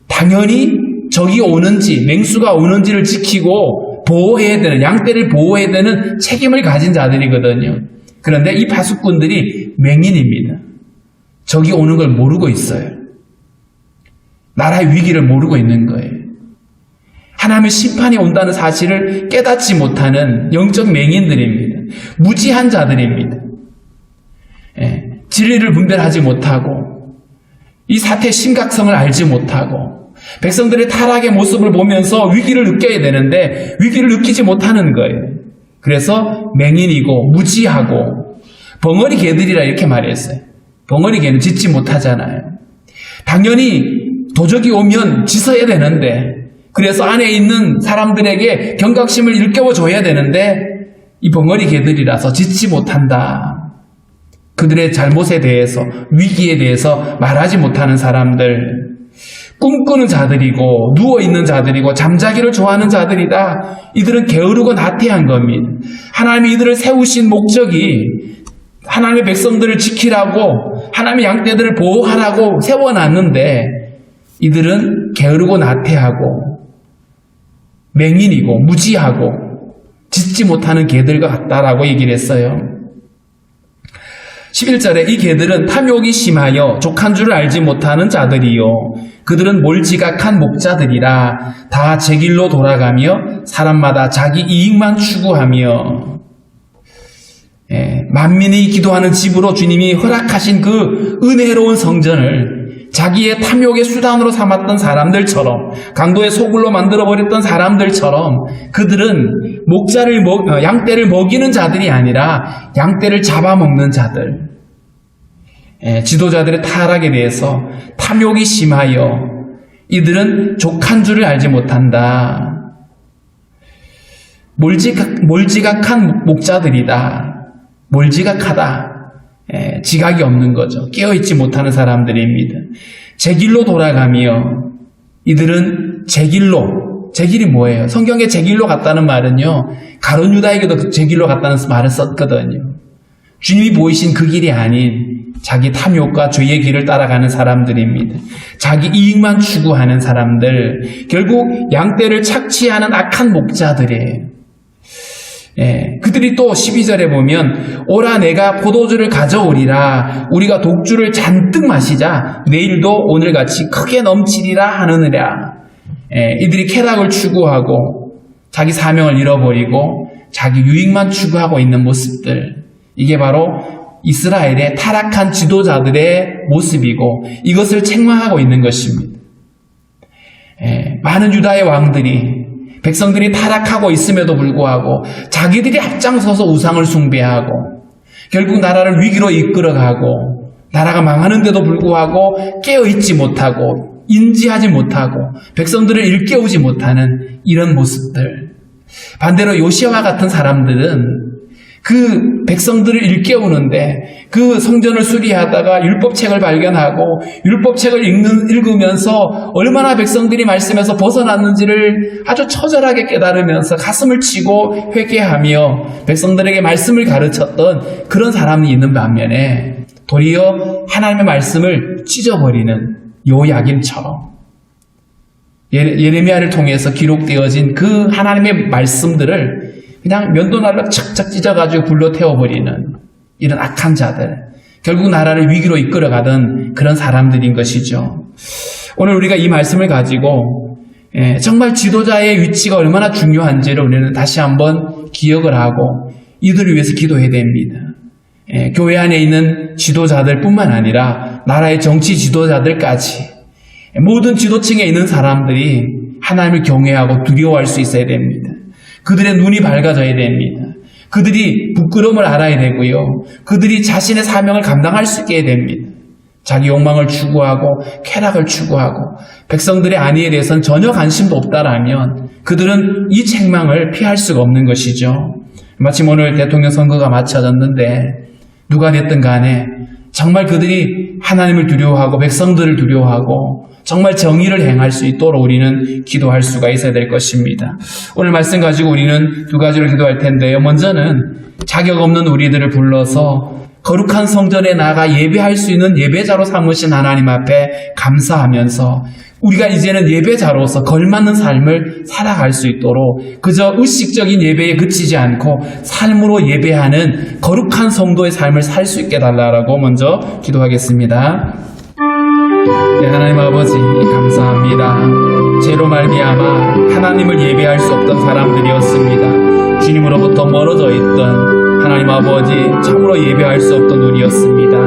당연히 적이 오는지, 맹수가 오는지를 지키고 보호해야 되는, 양떼를 보호해야 되는 책임을 가진 자들이거든요. 그런데 이 파수꾼들이 맹인입니다. 적이 오는 걸 모르고 있어요. 나라의 위기를 모르고 있는 거예요. 하나님의 심판이 온다는 사실을 깨닫지 못하는 영적 맹인들입니다. 무지한 자들입니다. 진리를 분별하지 못하고 이 사태의 심각성을 알지 못하고 백성들의 타락의 모습을 보면서 위기를 느껴야 되는데 위기를 느끼지 못하는 거예요. 그래서 맹인이고 무지하고 벙어리 개들이라 이렇게 말했어요. 벙어리 개는 짖지 못하잖아요. 당연히 도적이 오면 짖어야 되는데 그래서 안에 있는 사람들에게 경각심을 일깨워줘야 되는데 이 벙어리 개들이라서 짖지 못한다. 그들의 잘못에 대해서 위기에 대해서 말하지 못하는 사람들, 꿈꾸는 자들이고 누워있는 자들이고 잠자기를 좋아하는 자들이다. 이들은 게으르고 나태한 겁니다. 하나님이 이들을 세우신 목적이 하나님의 백성들을 지키라고 하나님의 양떼들을 보호하라고 세워놨는데 이들은 게으르고 나태하고 맹인이고 무지하고 짖지 못하는 개들과 같다라고 얘기를 했어요. 11절에 이 개들은 탐욕이 심하여 족한 줄을 알지 못하는 자들이요 그들은 몰지각한 목자들이라 다 제 길로 돌아가며 사람마다 자기 이익만 추구하며 만민이 기도하는 집으로 주님이 허락하신 그 은혜로운 성전을 자기의 탐욕의 수단으로 삼았던 사람들처럼 강도의 소굴로 만들어버렸던 사람들처럼 그들은 양떼를 먹이는 자들이 아니라 양떼를 잡아먹는 자들, 지도자들의 타락에 대해서 탐욕이 심하여 이들은 족한 줄을 알지 못한다. 몰지각한 목자들이다. 몰지각하다. 지각이 없는 거죠. 깨어있지 못하는 사람들입니다. 제 길로 돌아가며 이들은 제 길이 뭐예요? 성경에 제 길로 갔다는 말은요 가룟 유다에게도 제 길로 갔다는 말을 썼거든요. 주님이 보이신 그 길이 아닌 자기 탐욕과 죄의 길을 따라가는 사람들입니다. 자기 이익만 추구하는 사람들, 결국 양떼를 착취하는 악한 목자들이에요. 그들이 또 12절에 보면 오라 내가 포도주를 가져오리라 우리가 독주를 잔뜩 마시자 내일도 오늘같이 크게 넘치리라 하느니라. 이들이 쾌락을 추구하고 자기 사명을 잃어버리고 자기 유익만 추구하고 있는 모습들, 이게 바로 이스라엘의 타락한 지도자들의 모습이고 이것을 책망하고 있는 것입니다. 많은 유다의 왕들이 백성들이 타락하고 있음에도 불구하고 자기들이 앞장서서 우상을 숭배하고 결국 나라를 위기로 이끌어가고 나라가 망하는데도 불구하고 깨어있지 못하고 인지하지 못하고 백성들을 일깨우지 못하는 이런 모습들. 반대로 요시아와 같은 사람들은 그 백성들을 일깨우는데 그 성전을 수리하다가 율법책을 발견하고 율법책을 읽으면서 얼마나 백성들이 말씀에서 벗어났는지를 아주 처절하게 깨달으면서 가슴을 치고 회개하며 백성들에게 말씀을 가르쳤던 그런 사람이 있는 반면에 도리어 하나님의 말씀을 찢어버리는 요야김처럼 예레미야를 통해서 기록되어진 그 하나님의 말씀들을 그냥 면도날로 착착 찢어가지고 불로 태워버리는 이런 악한 자들, 결국 나라를 위기로 이끌어가던 그런 사람들인 것이죠. 오늘 우리가 이 말씀을 가지고 정말 지도자의 위치가 얼마나 중요한지를 우리는 다시 한번 기억을 하고 이들을 위해서 기도해야 됩니다. 교회 안에 있는 지도자들 뿐만 아니라 나라의 정치 지도자들까지 모든 지도층에 있는 사람들이 하나님을 경외하고 두려워할 수 있어야 됩니다. 그들의 눈이 밝아져야 됩니다. 그들이 부끄러움을 알아야 되고요. 그들이 자신의 사명을 감당할 수 있게 해야 됩니다. 자기 욕망을 추구하고 쾌락을 추구하고 백성들의 안위에 대해서는 전혀 관심도 없다라면 그들은 이 책망을 피할 수가 없는 것이죠. 마침 오늘 대통령 선거가 마쳐졌는데 누가 됐든 간에 정말 그들이 하나님을 두려워하고 백성들을 두려워하고 정말 정의를 행할 수 있도록 우리는 기도할 수가 있어야 될 것입니다. 오늘 말씀 가지고 우리는 두 가지를 기도할 텐데요. 먼저는 자격 없는 우리들을 불러서 거룩한 성전에 나가 예배할 수 있는 예배자로 삼으신 하나님 앞에 감사하면서 우리가 이제는 예배자로서 걸맞는 삶을 살아갈 수 있도록 그저 의식적인 예배에 그치지 않고 삶으로 예배하는 거룩한 성도의 삶을 살 수 있게 달라고 먼저 기도하겠습니다. 네, 하나님 아버지 감사합니다. 죄로 말미암아 하나님을 예배할 수 없던 사람들이었습니다. 주님으로부터 멀어져 있던 하나님 아버지 참으로 예배할 수 없던 우리였습니다.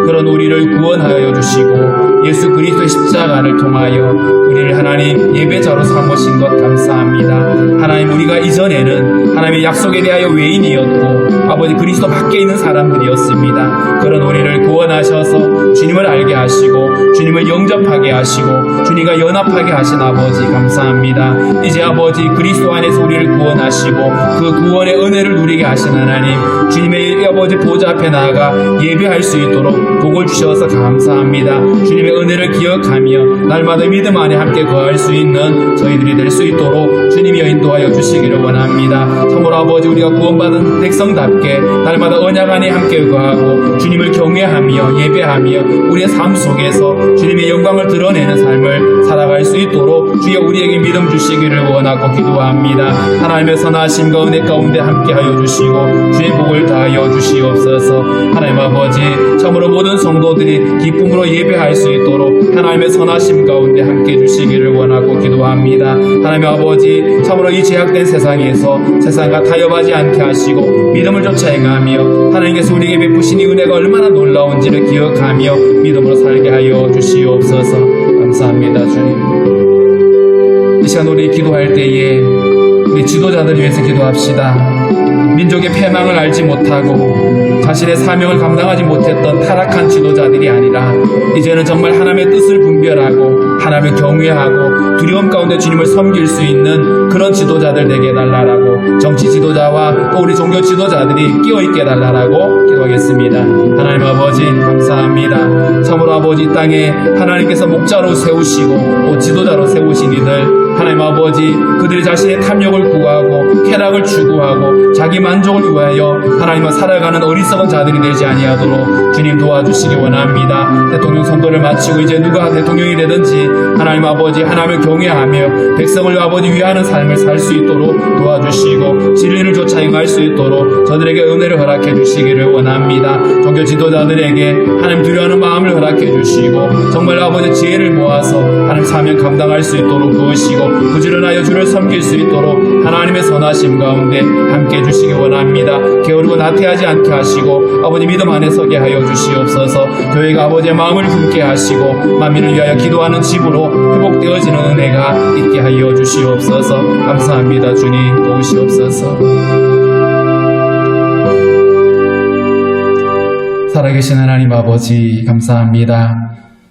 그런 우리를 구원하여 주시고 예수 그리스도의 십자가를 통하여 우리를 하나님 예배자로 삼으신 것 감사합니다. 하나님, 우리가 이전에는 하나님의 약속에 대하여 외인이었고 아버지 그리스도 밖에 있는 사람들이었습니다. 그런 우리를 구원하셔서 주님을 알게 하시고 주님을 영접하게 하시고 주님과 연합하게 하신 아버지 감사합니다. 이제 아버지 그리스도 안에서 우리를 구원하시고 그 구원의 은혜를 누리게 하신 하나님, 주님의 아버지 보좌 앞에 나아가 예배할 수 있도록 복을 주셔서 감사합니다. 주님의 은혜를 기억하며 날마다 믿음 안에 함께 거할 수 있는 저희들이 될 수 있도록 주님이 인도하여 주시기를 원합니다. 참으로 아버지, 우리가 구원받은 백성답게 날마다 언약 안에 함께 거하고 주님을 경외하며 예배하며 우리의 삶 속에서 주님의 영광을 드러내는 삶을 살아갈 수 있도록 주여 우리에게 믿음 주시기를 원하고 기도합니다. 하나님의 선하심과 은혜 가운데 함께하여 주시고 주의 복을 다하여 주시옵소서. 하나님 아버지, 참으로 모든 성도들이 기쁨으로 예배할 수 있도록 하나님의 선하심 가운데 함께 주시기를 원하고 기도합니다. 하나님 아버지, 참으로 이 제약된 세상에서 세상과 타협하지 않게 하시고 믿음을 쫓아 행하며 하나님께서 우리에게 베푸신 이 은혜가 얼마나 놀라운지를 기억하며 믿음으로 살게 하여 주시옵소서. 감사합니다. 주님, 이 시간 우리 기도할 때에 우리 지도자들 위해서 기도합시다. 민족의 패망을 알지 못하고 자신의 사명을 감당하지 못했던 타락한 지도자들이 아니라 이제는 정말 하나님의 뜻을 분별하고 하나님을 경외하고 두려움 가운데 주님을 섬길 수 있는 그런 지도자들 되게 해달라고, 정치 지도자와 또 우리 종교 지도자들이 끼어있게 해달라고 기도하겠습니다. 하나님 아버지 감사합니다. 참으로 아버지, 이 땅에 하나님께서 목자로 세우시고 또 지도자로 세우신 이들 하나님 아버지, 그들이 자신의 탐욕을 구하고 쾌락을 추구하고 자기 만족을 위하여 하나님과 살아가는 어리석은 자들이 되지 아니하도록 주님 도와주시기 원합니다. 대통령 선거를 마치고 이제 누가 대통령이 되든지 하나님 아버지, 하나님을 경외하며 백성을 아버지 위하는 삶을 살 수 있도록 도와주시고 진리를 쫓아 행할 수 있도록 저들에게 은혜를 허락해 주시기를 원합니다. 종교 지도자들에게 하나님 두려워하는 마음을 허락해 주시고 정말 아버지 지혜를 모아서 하나님 사명 감당할 수 있도록 도우시고 부지런하여 주를 섬길 수 있도록 하나님의 선하심 가운데 함께 해주시기 원합니다. 게으르고 나태하지 않게 하시고 아버지 믿음 안에 서게 하여 주시옵소서. 교회가 아버지의 마음을 품게 하시고 만민을 위하여 기도하는 집으로 회복되어지는 은혜가 있게 하여 주시옵소서. 감사합니다. 주님 도우시옵소서. 살아계신 하나님 아버지 감사합니다.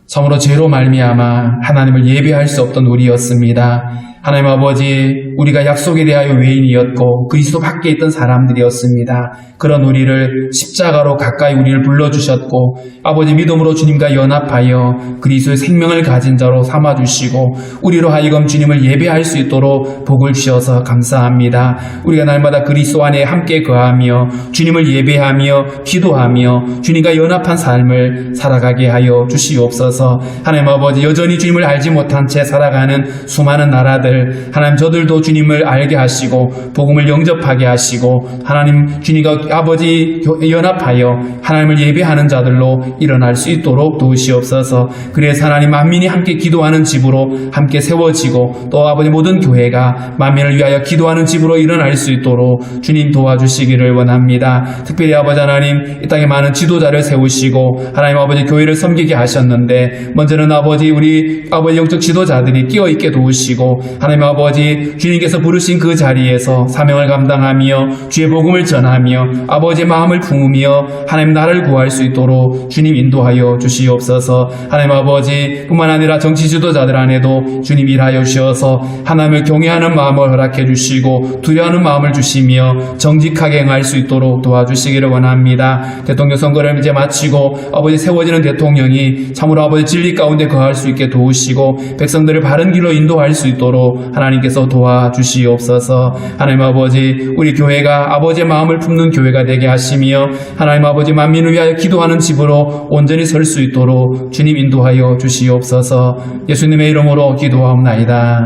참으로 죄로 말미암아 하나님을 예배할 수 없던 우리였습니다. 하나님 아버지, 우리가 약속에 대하여 외인이었고 그리스도 밖에 있던 사람들이었습니다. 그런 우리를 십자가로 가까이 우리를 불러주셨고 아버지 믿음으로 주님과 연합하여 그리스도의 생명을 가진 자로 삼아주시고 우리로 하여금 주님을 예배할 수 있도록 복을 주셔서 감사합니다. 우리가 날마다 그리스도 안에 함께 거하며 주님을 예배하며 기도하며 주님과 연합한 삶을 살아가게 하여 주시옵소서. 하나님 아버지, 여전히 주님을 알지 못한 채 살아가는 수많은 나라들, 하나님 저들도 주님을 알게 하시고 복음을 영접하게 하시고 하나님 주님과 아버지 연합하여 하나님을 예배하는 자들로 일어날 수 있도록 도우시옵소서. 그래서 하나님 만민이 함께 기도하는 집으로 함께 세워지고 또 아버지 모든 교회가 만민을 위하여 기도하는 집으로 일어날 수 있도록 주님 도와주시기를 원합니다. 특별히 아버지 하나님, 이 땅에 많은 지도자를 세우시고 하나님 아버지 교회를 섬기게 하셨는데 먼저는 아버지 우리 아버지 영적 지도자들이 끼어있게 도우시고 하나님 아버지 주님께서 부르신 그 자리에서 사명을 감당하며 주의 복음을 전하며 아버지의 마음을 품으며 하나님 나라를 구할 수 있도록 주님 인도하여 주시옵소서. 하나님 아버지 뿐만 아니라 정치 지도자들 안에도 주님 일하여 주셔서 하나님을 경외하는 마음을 허락해 주시고 두려워하는 마음을 주시며 정직하게 행할 수 있도록 도와주시기를 원합니다. 대통령 선거를 이제 마치고 아버지 세워지는 대통령이 참으로 아버지 진리 가운데 거할 수 있게 도우시고 백성들을 바른 길로 인도할 수 있도록 하나님께서 도와주시옵소서. 하나님 아버지, 우리 교회가 아버지의 마음을 품는 교회가 되게 하시며 하나님 아버지 만민을 위하여 기도하는 집으로 온전히 설 수 있도록 주님 인도하여 주시옵소서. 예수님의 이름으로 기도하옵나이다.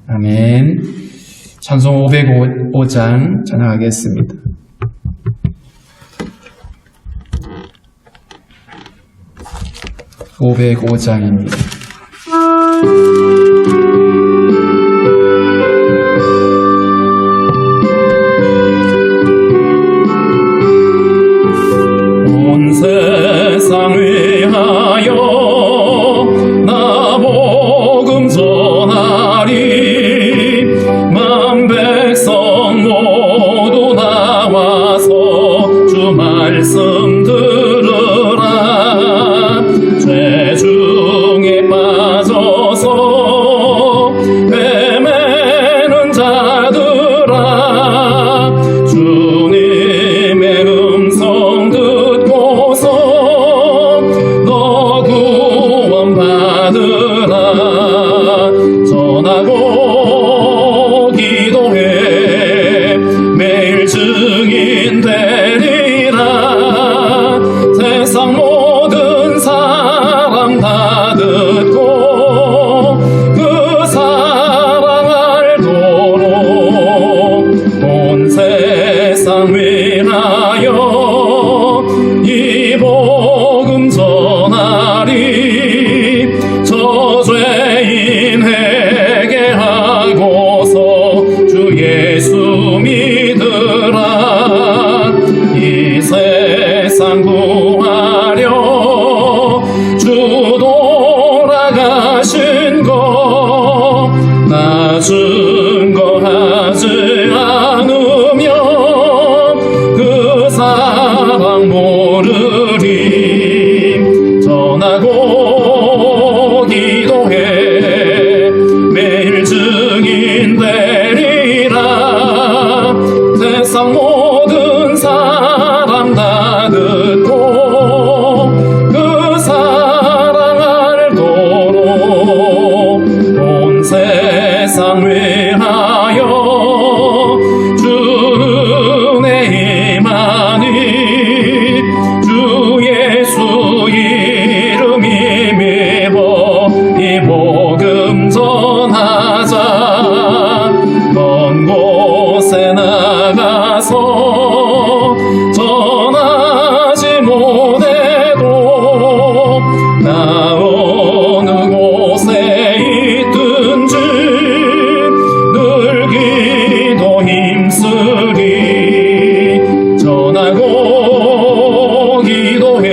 아멘. 찬송 505장 찬양하겠습니다. 505장입니다. 온 세상 위하여 세상 위하여 이 복음 전하리 저 죄인에게 하고서 주 예수 믿으라 이 세상 구하려 주 돌아가신 거 나 증거하지 않으면 그 사랑 모르리 전하고 기도해 매일 증인 되리라 세상 모든 사람 다 듣고 그 사랑 알도록 온 세상 위하여 주 은혜 임하니 주 예수 이름 힘입어 이 복음 전하자 먼 곳에 나가서 전하지 못해도 나 어느 곳에 있든지 늘 기도 힘쓰리 전하고 기도해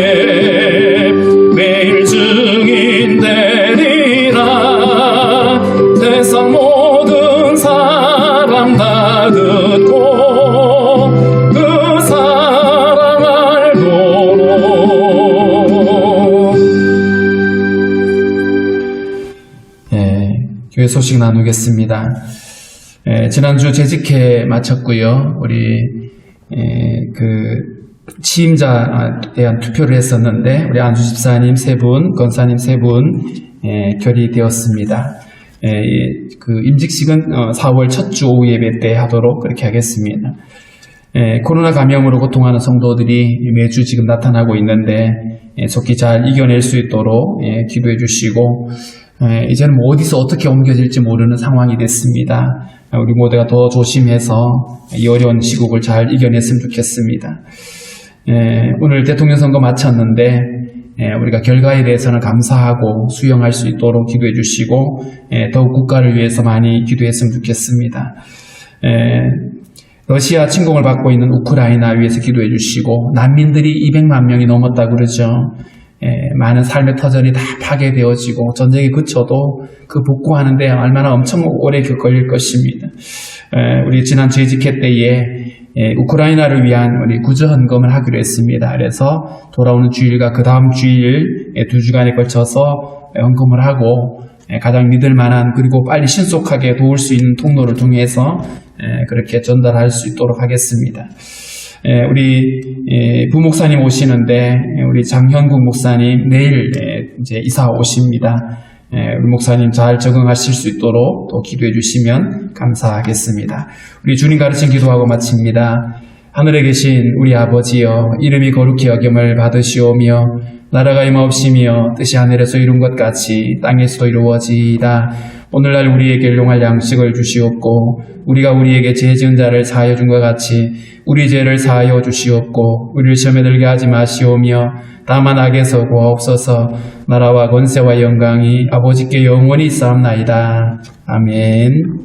매일 증인 되리라 세상 모든 사람 다 듣고 그 사랑 알도록. 교회 소식 나누겠습니다. 지난주 재직회 마쳤고요. 우리 취임자에 대한 투표를 했었는데 우리 안수 집사님 3분, 권사님 3분 결의되었습니다. 그 임직식은 4월 첫 주 오후 예배 때 하도록 그렇게 하겠습니다. 코로나 감염으로 고통하는 성도들이 매주 지금 나타나고 있는데 속히 잘 이겨낼 수 있도록 기도해 주시고 이제는 뭐 어디서 어떻게 옮겨질지 모르는 상황이 됐습니다. 우리 모두가 더 조심해서 이 어려운 시국을 잘 이겨냈으면 좋겠습니다. 오늘 대통령 선거 마쳤는데 우리가 결과에 대해서는 감사하고 수용할 수 있도록 기도해 주시고 더욱 국가를 위해서 많이 기도했으면 좋겠습니다. 러시아 침공을 받고 있는 우크라이나 위해서 기도해 주시고 난민들이 200만 명이 넘었다고 그러죠. 많은 삶의 터전이 다 파괴되어지고 전쟁이 그쳐도 그 복구하는데 얼마나 엄청 오래 걸릴 것입니다. 우리 지난 재직회 때에 우크라이나를 위한 우리 구조 헌금을 하기로 했습니다. 그래서 돌아오는 주일과 그 다음 주일 2주간에 걸쳐서 헌금을 하고 가장 믿을 만한 그리고 빨리 신속하게 도울 수 있는 통로를 통해서 그렇게 전달할 수 있도록 하겠습니다. 우리 부목사님 오시는데 우리 장현국 목사님 내일 이제 이사 오십니다. 우리 목사님 잘 적응하실 수 있도록 또 기도해 주시면 감사하겠습니다. 우리 주님 가르친 기도하고 마칩니다. 하늘에 계신 우리 아버지여 이름이 거룩히 여김을 받으시오며 나라가 임하옵시며 뜻이 하늘에서 이룬 것 같이 땅에서도 이루어지이다. 오늘날 우리에게 일용할 양식을 주시옵고 우리가 우리에게 죄 지은 자를 사하여 준 것 같이 우리 죄를 사하여 주시옵고 우리를 시험에 들게 하지 마시오며 다만 악에서 구하옵소서. 나라와 권세와 영광이 아버지께 영원히 있사옵나이다. 아멘.